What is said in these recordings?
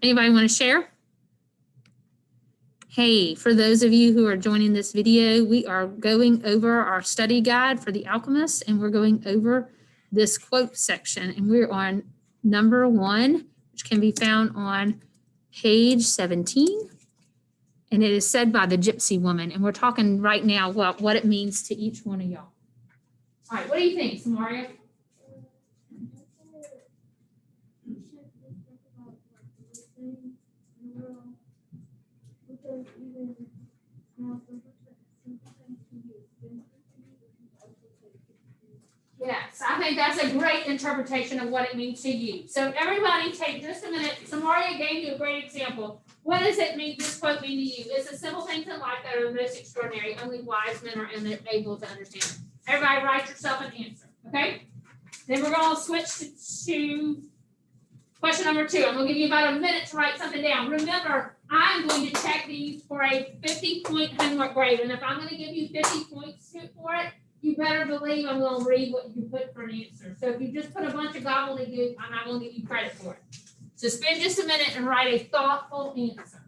Anybody want to share? Hey, for those of you who are joining this video, we are going over our study guide for The Alchemist, and we're going over this quote section, and we're on number 1, which can be found on page 17, and it is said by the Gypsy woman, and we're talking right now about what it means to each one of y'all. All right, what do you think, Samaria? Yes, I think that's a great interpretation of what it means to you. So everybody take just a minute. Samaria gave you a great example. What does it mean, this quote mean to you? It's the simple things in life that are the most extraordinary. Only wise men are able to understand. Everybody write yourself an answer, okay? Then we're going to switch to question number 2. I'm going to give you about a minute to write something down. Remember, I'm going to check these for a 50-point homework grade. And if I'm going to give you 50 points for it, you better believe I'm going to read what you put for an answer. So if you just put a bunch of gobbledygook, I'm not going to give you credit for it. So spend just a minute and write a thoughtful answer.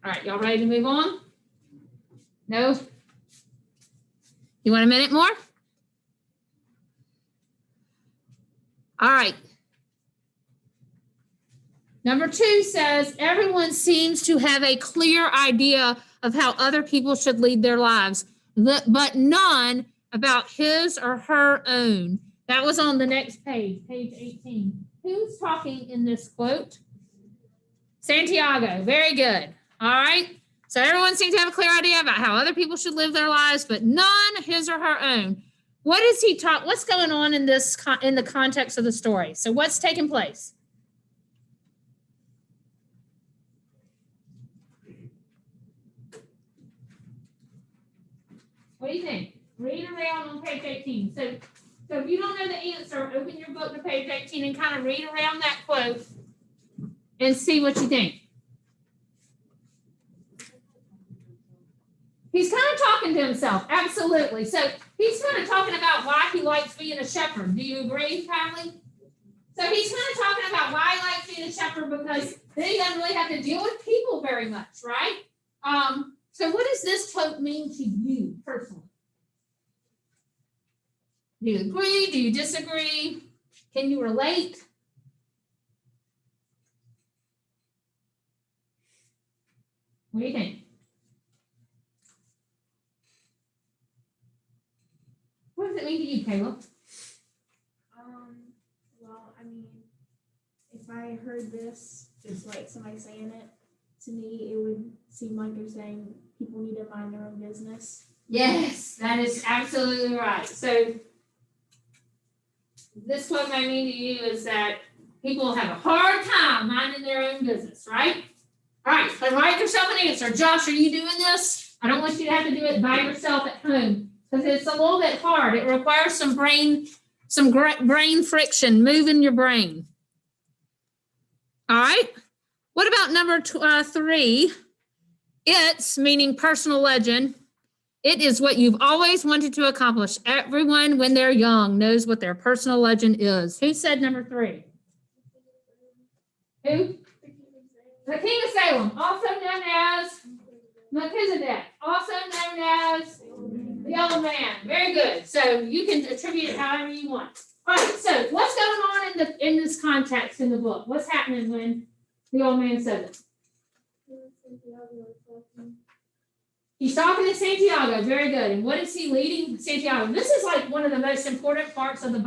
All right, y'all ready to move on? No? You want a minute more? All right. Number 2 says, everyone seems to have a clear idea of how other people should lead their lives, but none about his or her own. That was on the next page, page 18. Who's talking in this quote? Santiago. Very good. All right. So everyone seems to have a clear idea about how other people should live their lives, but none his or her own. What is he talk? What's going on in this in the context of the story? So what's taking place? What do you think? Read around on page 18. So if you don't know the answer, open your book to page 18 and kind of read around that quote and see what you think. He's kind of talking to himself, absolutely. So he's kind of talking about why he likes being a shepherd. Do you agree, Kylie? So he's kind of talking about why he likes being a shepherd because then he doesn't really have to deal with people very much, right? So what does this quote mean to you personally? Do you agree? Do you disagree? Can you relate? What do you think? What does it mean to you, Caleb? Well, I mean, if I heard this, just like somebody saying it, to me, it would seem like they're saying people need to mind their own business. Yes, that is absolutely right. So this quote may mean to you is that people have a hard time minding their own business, right? All right, so write yourself an answer. Josh, are you doing this? I don't want you to have to do it by yourself at home because it's a little bit hard. It requires some brain friction, moving your brain. All right. What about number 3? It's meaning personal legend. It is what you've always wanted to accomplish. Everyone, when they're young, knows what their personal legend is. Who said number 3? Who? The King of Salem, also known as Melchizedek, also known as the Old Man. Very good. So you can attribute it however you want. All right. So what's going on in this context in the book? What's happening when the old man says it? He's talking to Santiago. Very good. And what is he leading Santiago? This is like one of the most important parts of the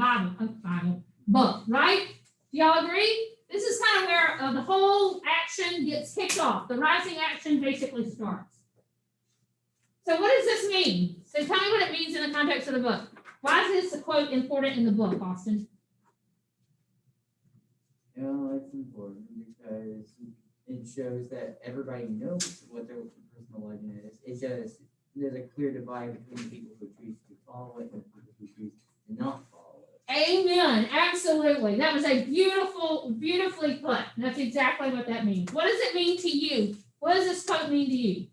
book, right? Do y'all agree? This is kind of where the whole action gets kicked off. The rising action basically starts. So what does this mean? So tell me what it means in the context of the book. Why is this quote important in the book, Austin? Well, it's important because it shows that everybody knows what their personal legend is. It's just there's a clear divide between people who choose to follow it and people who choose to not follow it. Amen. Absolutely. That was a beautifully put. That's exactly what that means. What does it mean to you? What does this quote mean to you?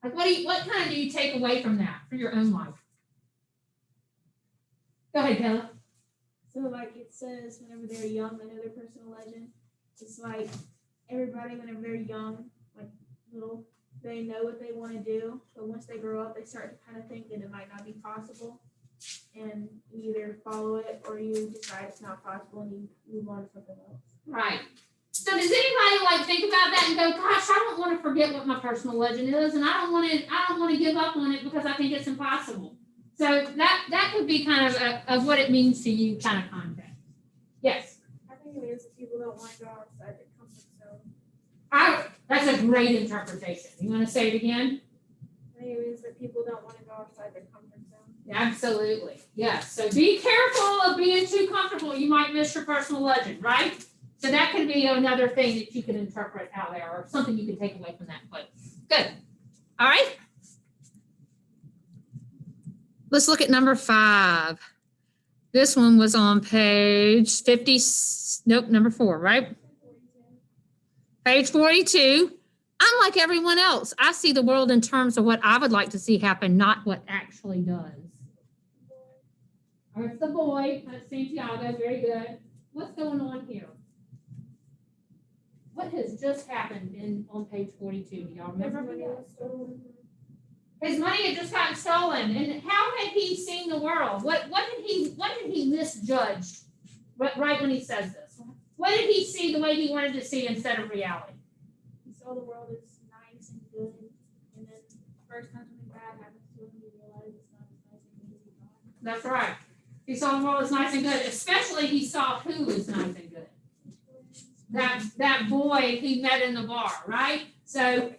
Like, what kind do you take away from that for your own life? Go ahead, Kayla. So like it says, whenever they're young, they know their personal legend. It's like everybody, whenever they're young, like little, they know what they want to do. But once they grow up, they start to kind of think that it might not be possible. And you either follow it or you decide it's not possible and you move on to something else. Right. So does anybody like think about that and go, gosh, I don't want to forget what my personal legend is, and I don't want to give up on it because I think it's impossible. So that could be kind of what it means to you kind of context. Yes. I think it means that people don't want to go outside their comfort zone. That's a great interpretation. You want to say it again? I think it means that people don't want to go outside their comfort zone. Absolutely. Yes. So be careful of being too comfortable. You might miss your personal legend, right? So that could be another thing that you can interpret out there, or something you can take away from that quote. Good. All right. Let's look at number 5. This one was on page 50. Nope, number 4, right? Page 42. I'm like everyone else. I see the world in terms of what I would like to see happen, not what actually does. There's the boy. That's Santiago. Very good. What's going on here? What has just happened on page 42? Do y'all remember? His money had just gotten stolen. And how had he seen the world? What did he misjudge right when he says this? What did he see the way he wanted to see instead of reality? He saw the world as nice and good, and then the first time something bad happens to him, he realizes it's not as nice and good as he thought. That's right. He saw the world as nice and good. Especially he saw who is nice and good. That boy he met in the bar, right? So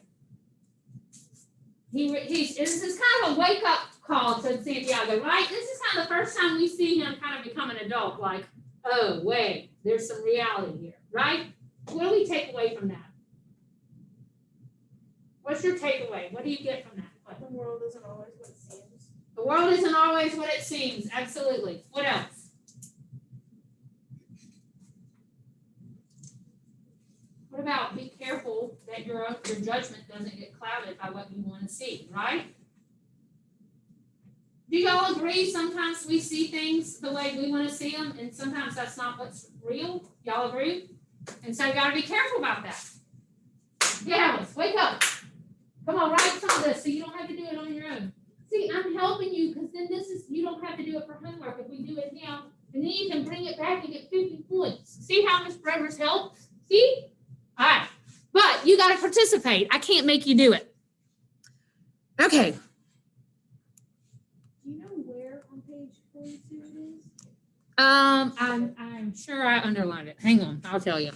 this is kind of a wake up call to Santiago, right? This is kind of the first time we see him kind of become an adult, like, oh wait, there's some reality here, right? What do we take away from that? What's your takeaway? What do you get from that? The world isn't always what it seems. The world isn't always what it seems. Absolutely. What else? What about be careful that your judgment doesn't get clouded by what you want to see, right? Do y'all agree sometimes we see things the way we want to see them, and sometimes that's not what's real? Y'all agree? And so you got to be careful about that. Yeah, Alice, wake up. Come on, write some of this so you don't have to do it on your own. See, I'm helping you because then you don't have to do it for homework if we do it now, and then you can bring it back and get 50 points. See how Ms. Brevers helps? See? All right, but you got to participate. I can't make you do it. Okay. Do you know where on page 42 it is? I'm sure I underlined it. Hang on, I'll tell you.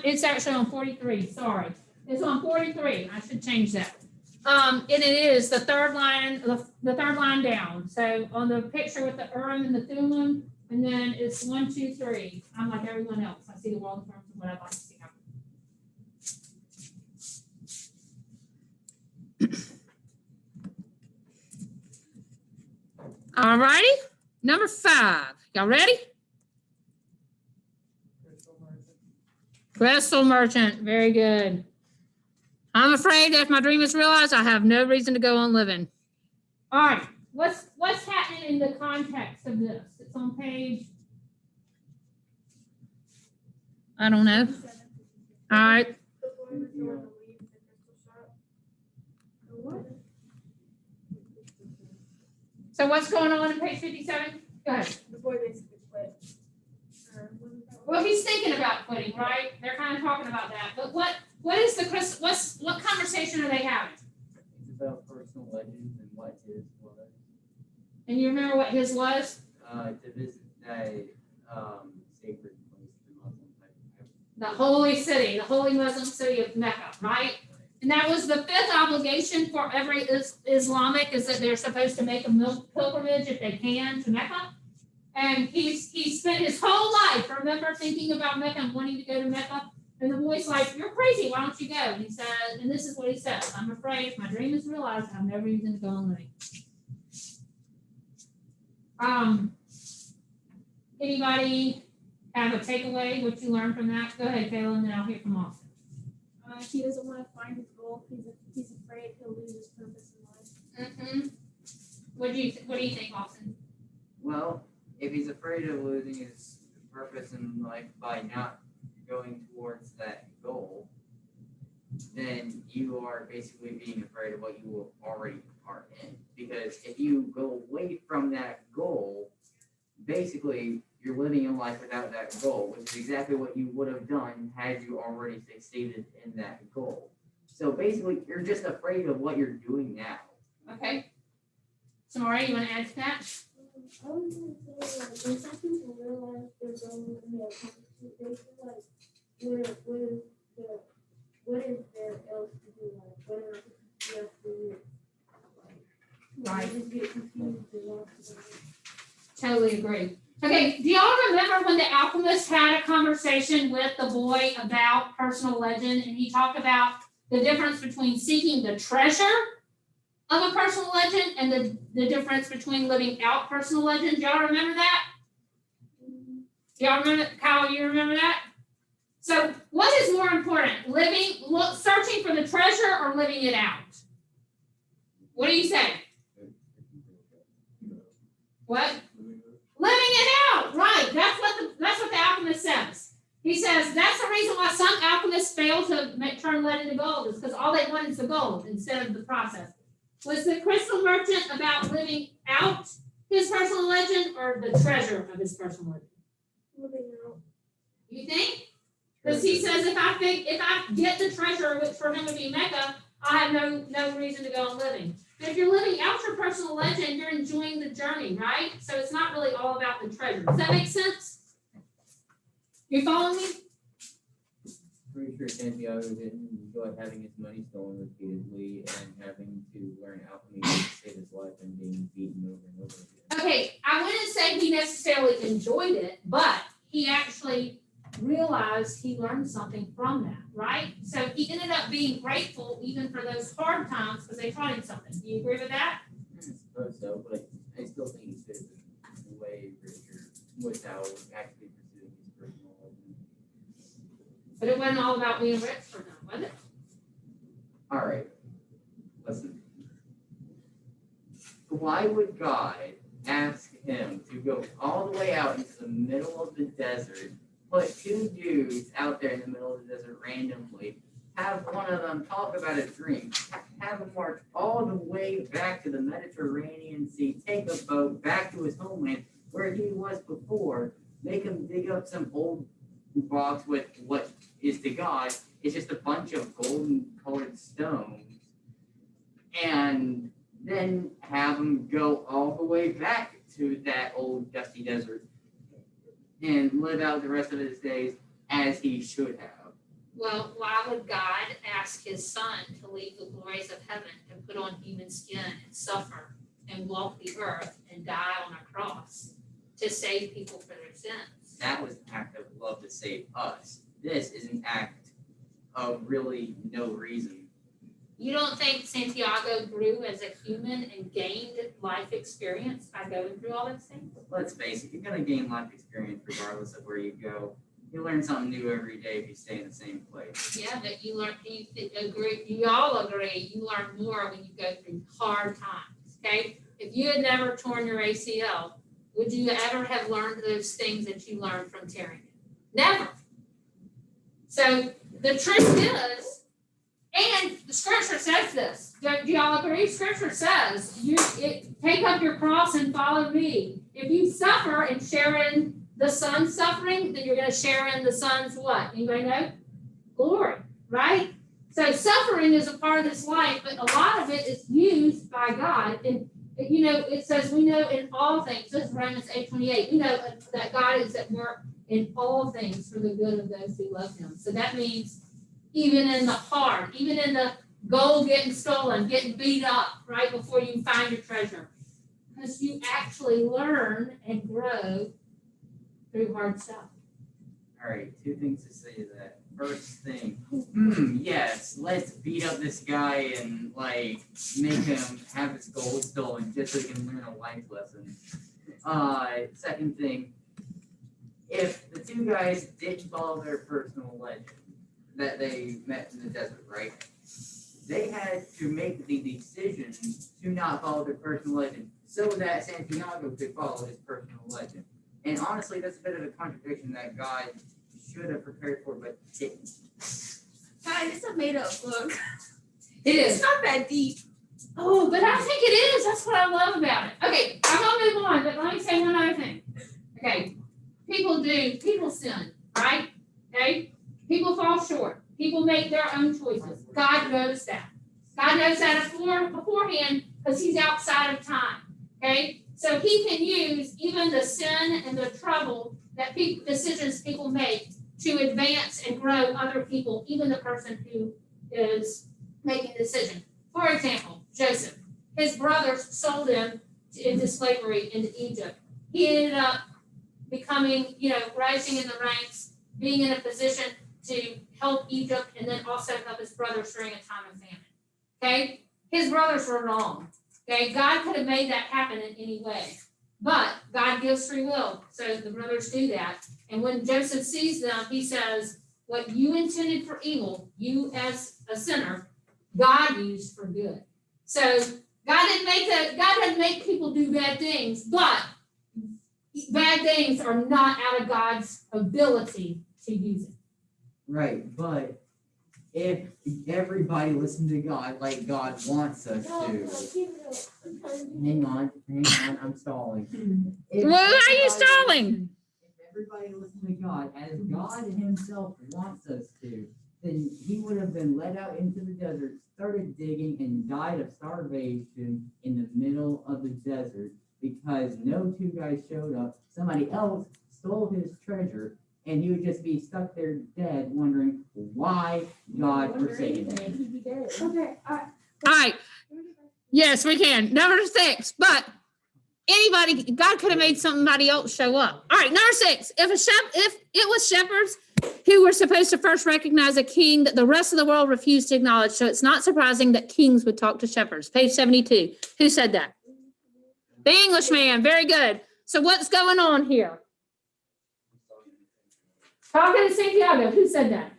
It's actually on 43. Sorry, it's on 43. I should change that. And it is the third line, the third line down. So on the picture with the Urim and the Thummim, and then it's 1, 2, 3. I'm like everyone else. I see the world in terms of what I'd like to see happen. All righty, number 5. Y'all ready? Crystal merchant, very good. I'm afraid that if my dream is realized, I have no reason to go on living. All right, what's happening in the context of this? It's on page, I don't know. All right. So what's going on in page 57? Go ahead. The boy basically quit. Well, he's thinking about quitting, right? They're kind of talking about that. But what is what conversation are they having? It's about personal legends and what his was. And you remember what his was? To visit a sacred place, the Muslim type. The holy city, the holy Muslim city of Mecca, right? And that was the 5th obligation for every Islamic, is that they're supposed to make a pilgrimage if they can to Mecca. And he spent his whole life, remember, thinking about Mecca and wanting to go to Mecca. And the boy's like, you're crazy, why don't you go? And he said, and this is what he says, I'm afraid if my dream is realized, I'm never even going to go on living. Anybody have a takeaway, what you learned from that? Go ahead, Kayla, and then I'll hear from Austin. He doesn't want to find his goal. He's afraid he'll lose his purpose in life. Mm-hmm. What do you think, Austin? Well, if he's afraid of losing his purpose in life by not going towards that goal, then you are basically being afraid of what you already are in. Because if you go away from that goal, basically you're living a life without that goal, which is exactly what you would have done had you already succeeded in that goal. So basically, you're just afraid of what you're doing now. Okay. Samara, you want to add to that? I was going to say, like, when some people realize their goal and they accomplish it, they feel like, what is there else to do? Like, what am I supposed to do? Right. They just get confused and lost. Totally agree. Okay, do y'all remember when the alchemist had a conversation with the boy about personal legend, and he talked about the difference between seeking the treasure of a personal legend and the difference between living out personal legend? Do y'all remember that? Y'all remember, Kyle, you remember that? So what is more important, searching for the treasure or living it out? What do you say? What? Living it out, right? That's what the alchemist says. He says that's the reason why some alchemists fail to turn lead into gold, is because all they want is the gold instead of the process. Was the crystal merchant about living out his personal legend or the treasure of his personal legend? Living out. You think? Because he says if I get the treasure, which for him would be Mecca, I have no reason to go on living. But if you're living out your personal legend, you're enjoying the journey, right? So it's not really all about the treasure. Does that make sense? You following me? Pretty sure Santiago didn't enjoy having his money stolen repeatedly and having to learn alchemy to save his life and being beaten over and over again. Okay, I wouldn't say he necessarily enjoyed it, but he actually realized he learned something from that, right? So he ended up being grateful even for those hard times because they taught him something. Do you agree with that? I suppose so, but I still think he could have been way richer without actually pursuing his personal legend. But it wasn't all about being rich for him, was it? All right, listen. Why would God ask him to go all the way out into the middle of the desert, put two dudes out there in the middle of the desert randomly, have one of them talk about a dream, have him march all the way back to the Mediterranean Sea, take a boat back to his homeland where he was before, make him dig up some old box with what is to God is just a bunch of golden colored stones, and then have him go all the way back to that old dusty desert and live out the rest of his days as he should have. Well, why would God ask his son to leave the glories of heaven and put on human skin and suffer and walk the earth and die on a cross to save people for their sins? That was an act of love to save us. This is an act of really no reason. You don't think Santiago grew as a human and gained life experience by going through all those things? Let's face it, you're going to gain life experience regardless of where you go. You learn something new every day if you stay in the same place. Yeah, but you all agree, you learn more when you go through hard times, okay? If you had never torn your ACL, would you ever have learned those things that you learned from tearing it? Never. So the truth is, and the scripture says this. Do y'all agree? Scripture says, take up your cross and follow me. If you suffer and share in the son's suffering, then you're going to share in the son's what? Anybody know? Glory, right? So suffering is a part of this life, but a lot of it is used by God. And, it says we know in all things, this is Romans 8:28, we know that God is at work in all things for the good of those who love him. So that means even in the hard, even in the gold getting stolen, getting beat up right before you find your treasure. because you actually learn and grow through hard stuff. All right, two things to say to that. First thing, yes, let's beat up this guy and like make him have his gold stolen just so he can learn a life lesson. Second thing, if the two guys didn't follow their personal legend that they met in the desert, right? They had to make the decision to not follow their personal legend so that Santiago could follow his personal legend. And honestly, that's a bit of a contradiction that God should have prepared for, but didn't. Guys, it's a made up book. It is. It's not that deep. Oh, but I think it is. That's what I love about it. Okay, I'm gonna move on, but let me say one other thing. Okay, people sin, right? Okay, people fall short. People make their own choices. God knows that. God knows that beforehand because He's outside of time. Okay, so He can use even the sin and the trouble that decisions people make to advance and grow other people, even the person who is making the decision. For example, Joseph, his brothers sold him into slavery into Egypt. He ended up becoming, rising in the ranks, being in a position to help Egypt and then also help his brothers during a time of famine. Okay? His brothers were wrong. Okay? God could have made that happen in any way. But God gives free will, so the brothers do that. And when Joseph sees them, he says, what you intended for evil, you as a sinner, God used for good. So God didn't make people do bad things, but bad things are not out of God's ability to use it. Right, but if everybody listened to God like God wants us to, hang on, I'm stalling. Why are you stalling? If everybody listened to God as God Himself wants us to, then He would have been led out into the desert, started digging, and died of starvation in the middle of the desert because no two guys showed up. Somebody else stole his treasure, and he would just be stuck there dead, wondering why God forsaken him. Okay, All right. Yes, we can. Number 6, but God could have made somebody else show up. All right, number 6. If it was shepherds who were supposed to first recognize a king that the rest of the world refused to acknowledge, so it's not surprising that kings would talk to shepherds. Page 72. Who said that? The Englishman. Very good. So what's going on here? Talking to Santiago. Who said that?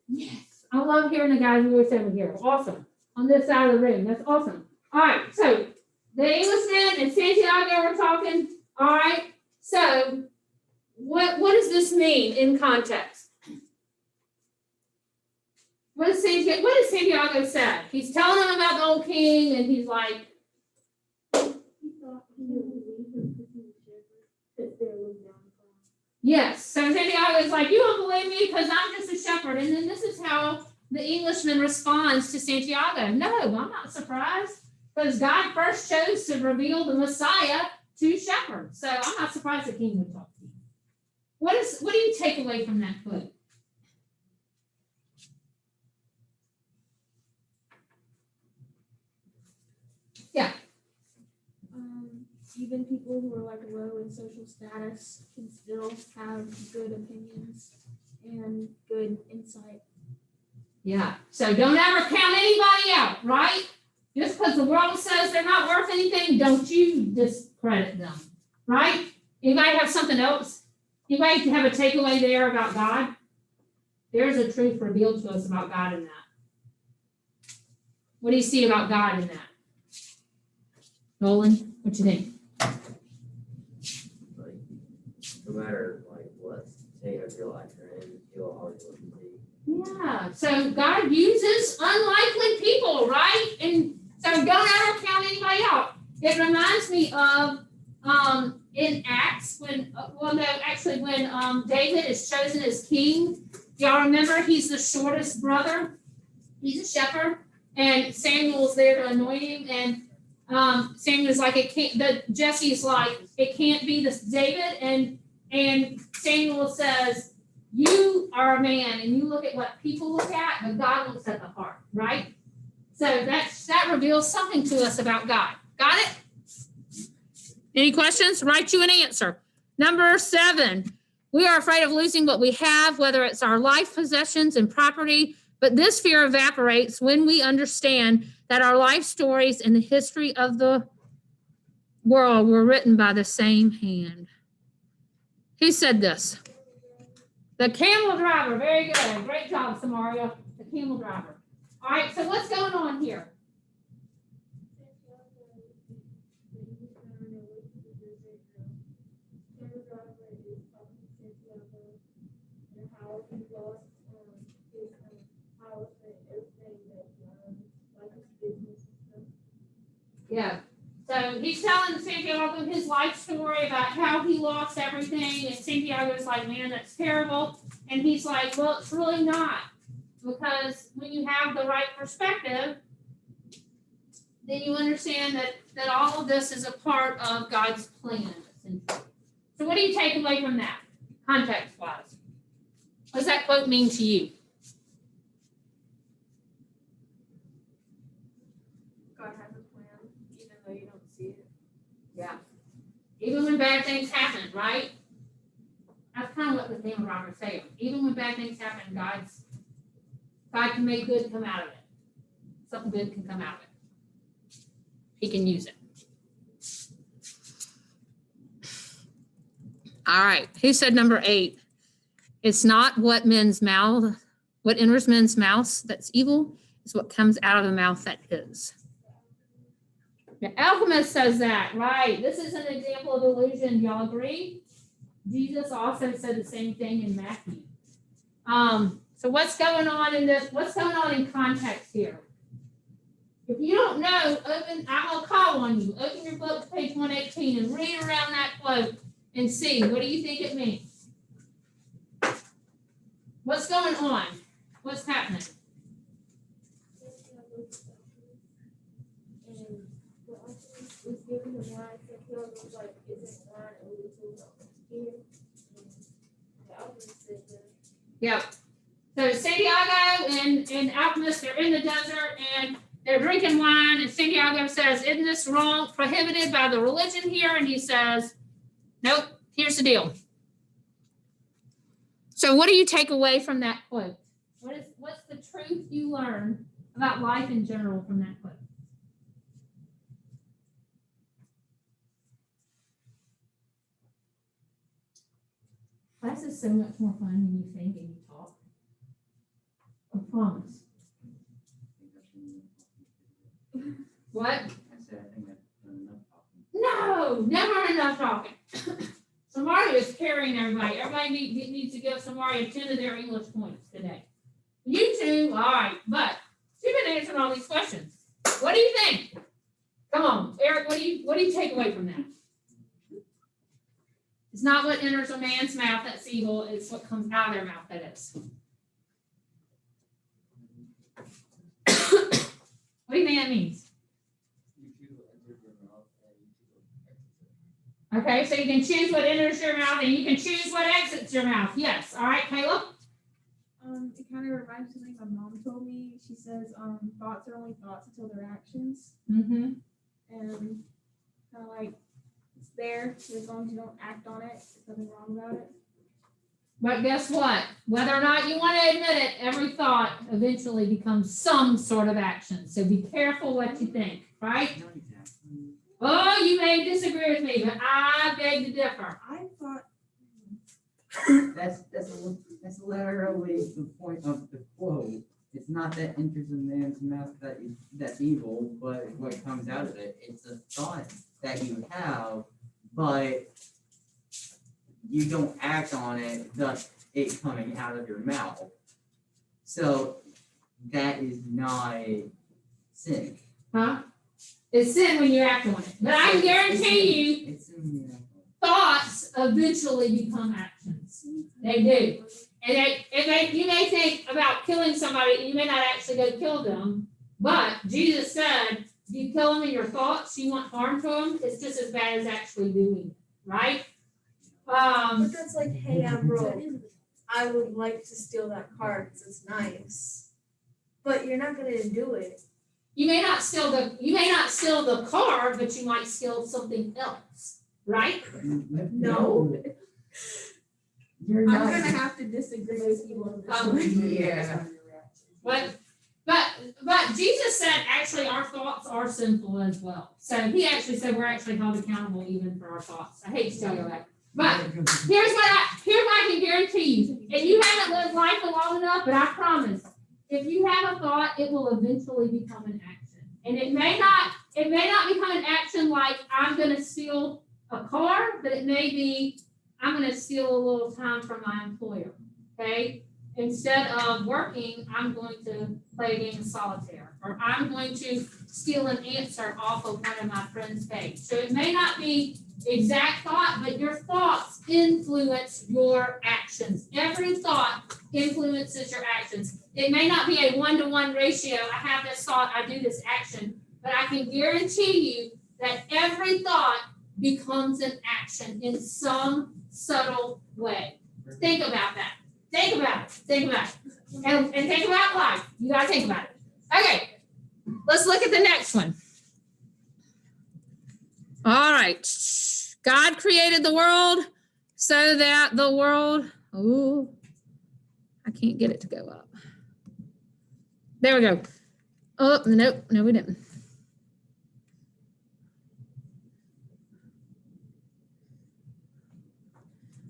Yes. I love hearing the guy's voice over here. Awesome. On this side of the room. That's awesome. All right. So the Englishman and Santiago are talking. All right. So what does this mean in context? What does Santiago say? He's telling them about the old king, and he's like, yes. So Santiago is like, you don't believe me because I'm just a shepherd. And then this is how the Englishman responds to Santiago. No, I'm not surprised because God first chose to reveal the Messiah to shepherds. So I'm not surprised the king would talk to you. What do you take away from that quote? Yeah. Even people who are like low in social status can still have good opinions and good insight. Yeah. So don't ever count anybody out, right? Just because the world says they're not worth anything, don't you discredit them, right? Anybody have something else? Anybody have a takeaway there about God? There's a truth revealed to us about God in that. What do you see about God in that? Nolan, what you think? Like, no matter like what state of your life you're in, you'll always look to see. Yeah, so God uses unlikely people, right? And so don't ever count anybody out. It reminds me of in Acts when David is chosen as king. Y'all remember he's the shortest brother. He's a shepherd, and Samuel's there to anoint him. And Samuel's like, Jesse's like, it can't be this David. And Samuel says, you are a man, and you look at what people look at, but God looks at the heart, right? So that reveals something to us about God. Got it? Any questions? Write you an answer. Number 7, we are afraid of losing what we have, whether it's our life, possessions, and property. But this fear evaporates when we understand that our life stories and the history of the world were written by the same hand. Who said this? The camel driver. Very good. Great job, Samaria. The camel driver. All right, so what's going on here? Yeah. So he's telling Santiago his life story about how he lost everything, and Santiago's like, man, that's terrible. And he's like, well, it's really not. Because when you have the right perspective, then you understand that all of this is a part of God's plan, essentially. So what do you take away from that, context-wise? What does that quote mean to you? God has a plan, even though you don't see it. Yeah. Even when bad things happen, right? That's kind of what the theme of Robert's saying. Even when bad things happen, God can make good come out of it. Something good can come out of it. He can use it. All right. Who said number 8? It's not what enters men's mouths that's evil. It's what comes out of the mouth that is. The alchemist says that, right? This is an example of illusion. Y'all agree? Jesus also said the same thing in Matthew. So what's going on in this? What's going on in context here? If you don't know, I'm gonna call on you. Open your book to page 118 and read around that quote and see, what do you think it means? What's going on? What's happening? And the alchemist was giving him wine, so he was like, isn't wine a little here? And the alchemist said that. Yep. So Santiago and Alchemist, they're in the desert and they're drinking wine, and Santiago says, isn't this wrong, prohibited by the religion here? And he says, nope, here's the deal. So what do you take away from that quote? What's the truth you learn about life in general from that quote? Class is so much more fun when you think and you talk. I promise. What? I said, I think I've done enough talking. No, never enough talking. Samaria is carrying everybody. Everybody needs to give Samaria 10 of their English points today. You two, all right, but you've been answering all these questions. What do you think? Come on, Eric, what do you take away from that? It's not what enters a man's mouth that's evil, it's what comes out of their mouth that is. What do you think that means? Okay, so you can choose what enters your mouth and you can choose what exits your mouth. Yes. All right, Caleb? It kind of reminds me of something my mom told me. She says, thoughts are only thoughts until they're actions. Mm-hmm. And kind of like, it's there, so as long as you don't act on it, there's nothing wrong about it. But guess what? Whether or not you want to admit it, every thought eventually becomes some sort of action. So be careful what you think, right? Not exactly. Oh, you may disagree with me, but I beg to differ. I thought, That's literally the point of the quote. It's not that enters a man's mouth that's evil, but what comes out of it, it's a thought that you have, but you don't act on it, thus it coming out of your mouth. So that is not sin. Huh? It's sin when you act on it. But I can guarantee you, It's sin when you act on it. thoughts eventually become actions. They do. And you may think about killing somebody, and you may not actually go kill them, but Jesus said, if you kill them in your thoughts, you want harm to them, it's just as bad as actually doing it, right? But that's like, hey, I'm broke. I would like to steal that car because it's nice. But you're not gonna do it. You may not steal the car, but you might steal something else. right? No. You're I'm not. gonna have to disagree with you on this one. Yeah. But Jesus said actually our thoughts are sinful as well. So he actually said we're actually held accountable even for our thoughts. I hate to tell you that. But here's what I can guarantee you. And you haven't lived life long enough, but I promise, if you have a thought, it will eventually become an action. And it may not become an action like I'm gonna steal a car, but it may be I'm gonna steal a little time from my employer. Okay? Instead of working, I'm going to play a game of solitaire, or I'm going to steal an answer off of one of my friend's page. So it may not be exact thought, but your thoughts influence your actions. Every thought influences your actions. It may not be a 1-to-1 ratio. I have this thought, I do this action, but I can guarantee you that every thought becomes an action in some subtle way. Think about that. Think about it. Think about it. And think about life. You gotta think about it. Okay. Let's look at the next one. All right. God created the world so that the world, oh, I can't get it to go up. There we go. Oh, nope, no, we didn't.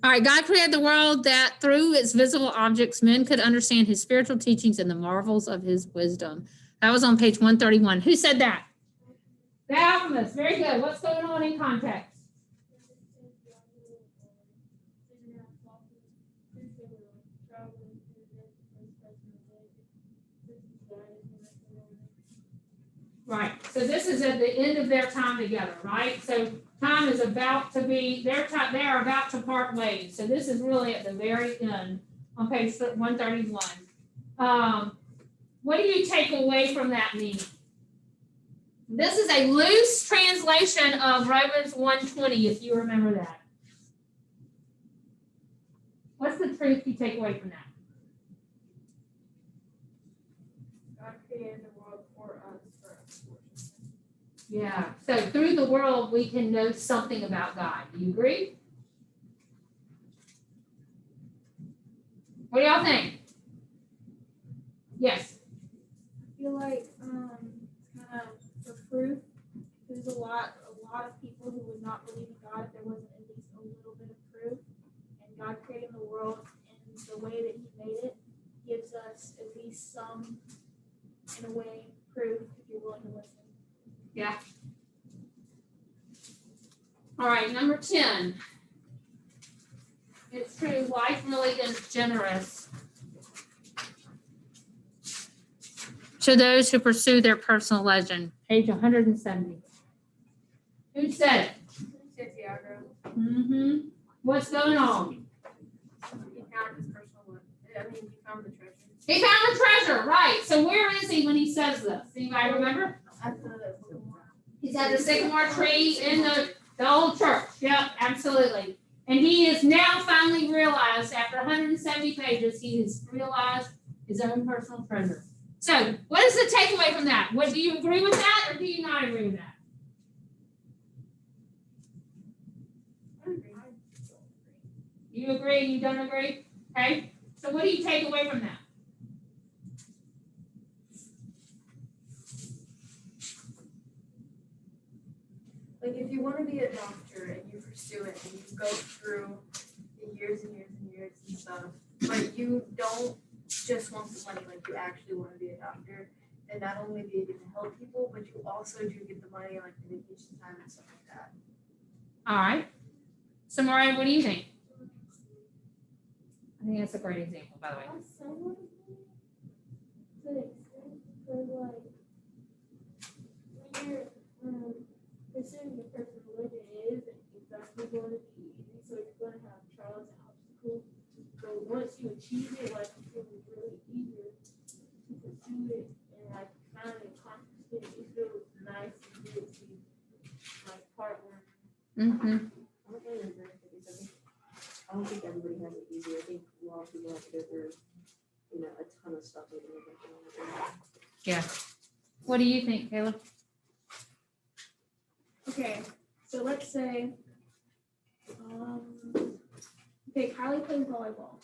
All right, God created the world that through its visible objects, men could understand his spiritual teachings and the marvels of his wisdom. That was on page 131. Who said that? The alchemist. Very good. What's going on in context? Right. So this is at the end of their time together, right? So time is about to be, they are about to part ways. So this is really at the very end on page 131. What do you take away from that meaning? This is a loose translation of Romans 1:20, if you remember that. What's the truth you take away from that? God created the world for us. Yeah. So through the world, we can know something about God. Do you agree? What do y'all think? Yes. I feel like kind of for proof, there's a lot of people who would not believe in God if there wasn't at least a little bit of proof. And God creating the world in the way that he made it gives us at least some, in a way, proof if you're willing to listen. Yeah. All right, number 10. It's true, life really is generous To those who pursue their personal legend. page 170. Who said it? Santiago, Mm-hmm. What's going on? he found his personal one. I mean, he found the treasure. He found the treasure, right. So where is he when he says this? Anybody remember? At the He's at the sycamore tree in the old church. Yep, absolutely. And he has now finally realized, after 170 pages, he has realized his own personal treasure. So what is the takeaway from that? What, do you agree with that or do you not agree with that? You agree, you don't agree? Okay. So what do you take away from that? Like, if you want to be a doctor and you pursue it and you go through the years and years and years and stuff, but you don't just want the money, like you actually want to be a doctor, and not only do you get to help people, but you also do get the money, like the vacation time and stuff like that. All right. So Mariah, what do you think? I think that's a great example, by the way. Someone to an extent, because like when you're pursuing your personal religion, it isn't exactly going to be easy. So you're going to have trials and obstacles. So once you achieve it, like you feel really eager to pursue it and like finally accomplish it. It feels nice and good to like heartwarming. Mm-hmm. I don't think everybody has it easy. I think a lot of people have to go through, a ton of stuff. What do you think, Caleb? Okay, so let's say Okay, Kylie plays volleyball.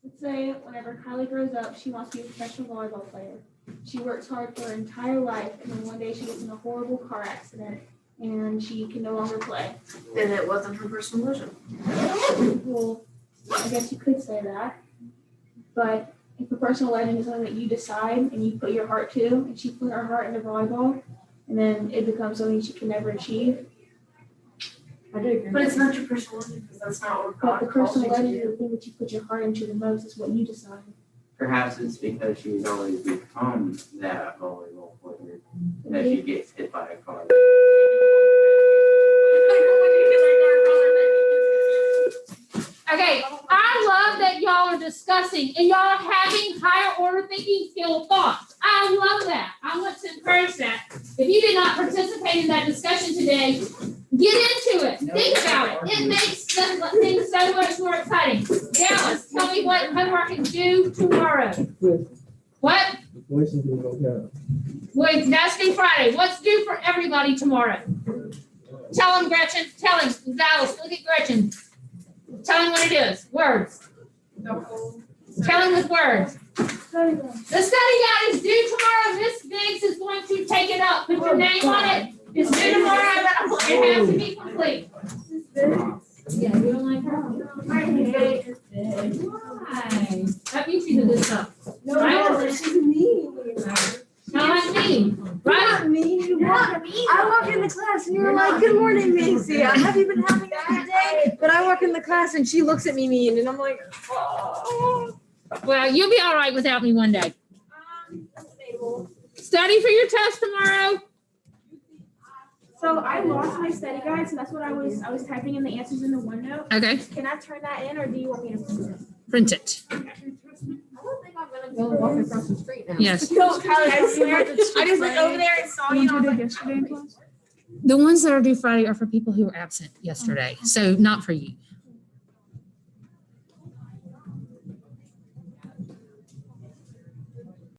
Let's say whenever Kylie grows up, she wants to be a professional volleyball player. She works hard for her entire life, and then one day she gets in a horrible car accident, and she can no longer play. Then it wasn't her personal vision. Well, I guess you could say that. But if a personal legend is something that you decide and you put your heart to, and she put her heart into volleyball, and then it becomes something she can never achieve. I do agree. But it's not your personal legend, because that's not what But God the calls you personal to legend is do. the thing that you put your heart into the most, is what you decide. Perhaps it's because she's always become that volleyball player that she gets hit by a car. Okay, I love that y'all are discussing and y'all are having higher order thinking skill thoughts. I love that. I want to encourage that. If you did not participate in that discussion today, get into it. Think about it. It makes things so much more exciting. Dallas, tell me what homework is due tomorrow. What? Wait, that's due Friday. What's due for everybody tomorrow? Tell him, Gretchen. Tell him. Dallas, look at Gretchen. Tell him what it is. Words. Tell him with words. The study guide is due tomorrow. Miss Biggs is going to take it up. Put your name on it. It's due tomorrow. It has to be complete. Yeah, you don't like her? Why? That means she's a good stuff. No, she's mean. Not like me, right? Mean, you want me. I walk in the class and you're like, "Good morning, Macy. Have you been having a good day?" But I walk in the class and she looks at me mean, and I'm like, "Oh." Well, you'll be all right without me one day. Study for your test tomorrow. So I lost my study guide, so that's what I was typing in the answers in the OneNote. Okay, Can I turn that in, or do you want me to print it? print it. I don't think I'm gonna go walk across the street now. Yes. No, Kylie, I swear, I just went over there and saw you. And I was like, The ones that are due Friday are for people who were absent yesterday, so not for you.